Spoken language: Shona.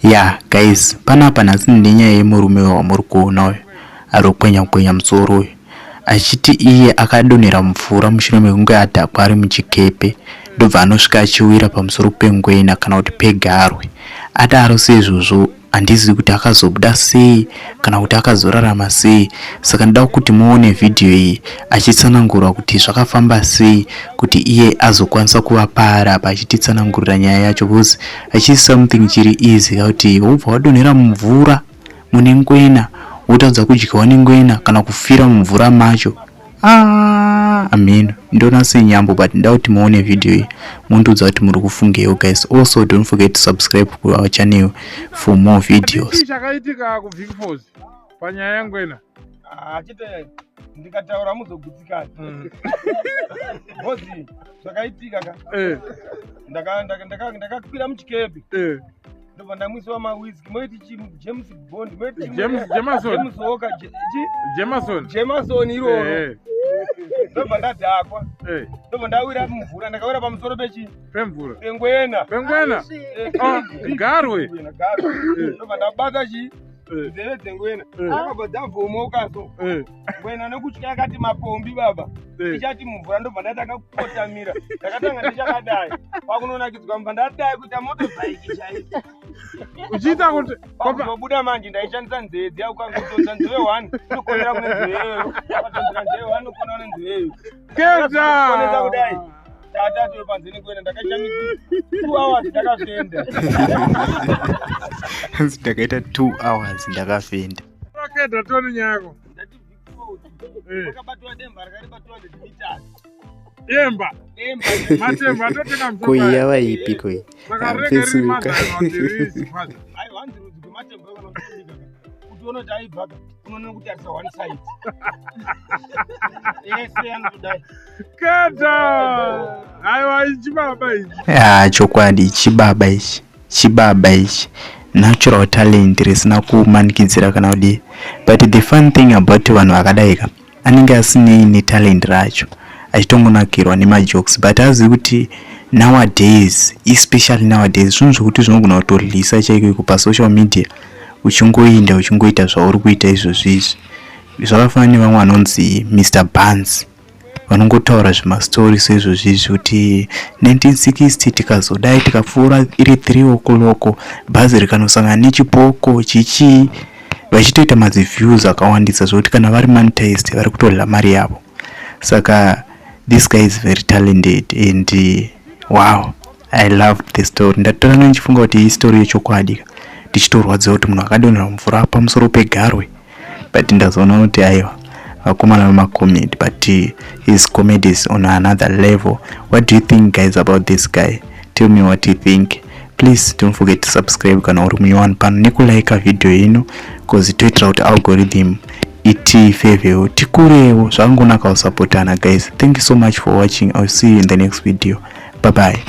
Yeah guys, panapa nhasi nenyaya yemurume wamuri kuona uyu ari kukwenya musoro uyu achiti iye akadonhera mvura mushure mekunge adhakwa ari muchikepe ndobva anosvika achiwira pamusoro pengwena kana kuti pegarwe. Adaro seizvozvo handizivi kuti akazobuda sei kana kuti akazorarama sei, saka ndoda kuti muone vhidhiyo iyi achitsanangura kuti zvakafamba sei kuti iye azokwanisa kuva paarapa achititsanangurira nyaya yacho, because achi something chiri easy kuti wobva wadonhera mumvura mune ngwena wotadza kudyiwa nengwena kana kufira mumvura macho. Amen. Ndona senyambo, but ndoda kuti muone vhidhiyo iyi mundudza kuti muri kufungewo guys. Also don't forget to subscribe to our channel for more videos. Chakaitika ku Vic Falls panyaya yangwena achite ndikataura muzogutsikana bozi zvakaitika ka ndakakwira muchikepe ndobva ndamwisiwa mawhiski moiti James Bond moiti Jameson iroro ndobva ndadhakwa ndobva ndawira mumvura ndakawira pamusoro pengwena garwe ndobva ndabata nzeve dzengwena akabva dzavhomokaso ngwena nekutya yakati mapombi baba ichati mumvura ndobva ndatanga kukotamira ndakatanga ndichakadai pakunonakidzwa mbva ndadai kuita motobhaiki chaiko uchiita kuti pakuzobuda manje ndaishandisa nzeve dziya ukangotodza nzeve 1 inokonera kune nzeve iyoyo patonzera nzeve 1 inokonera kune nzeve iyoyo keda kudai tatatu panzeni kwena ndakashamisa 2 hours ndakafenda ndakaita 2 hours ndakafenda. Rakeda toni nyako ndati wakabatwa demba rakaribatwa meters demba matemba atoteka msoka kuiya vaipi koi amfesuka ai wanzirudzwe matemba anokunika kuti unoti aibvaka unoona kuti arisa one side ese anodai keda aiwa ichibaba ichi chokwadi chibaba ichi natural talent risina kumanikidzira kana kudii, but the fun thing about vanhu vakadaika anenge asinei netalent racho achitongonakirwa nemajokes, but azivi kuti nowadays, especially nowadays, zvinhu zvokuti zvinogona kutorlisa chaiko pasocial media uchingoinda uchingoita zvauri kuita izvozvi zvakafanana nevamwe vanonzi Mr Barnes vanongotaura zvimastori seizvozvizvi kuti 1960 tikazodai tikapfuura iri 3 o'clock bhazi rikanosangana nechipoko chichi, vachitoita madziviews akawandisa zvokuti kana vari monetized vari kutorla mari yavo. Saka this guy is very talented and wow, I love the story. Ndatora ndichifunga kuti iyi story yechokwadi ndichitorwadza kuti munhu akadonhera mvura pamusoro pegarwe, but ndazoona kuti aiwa vakomana vemacomedy, but his comedy is on another level. What do you think guys about this guy? Tell me what you think. Please don't forget to subscribe kana uri munyowani pano nekulike video ino because toitira kuti algorithm itifavor tikurewo zvakangonaka kusapotana guys. Thank you so much for watching. I'll see you in the next video. Bye bye.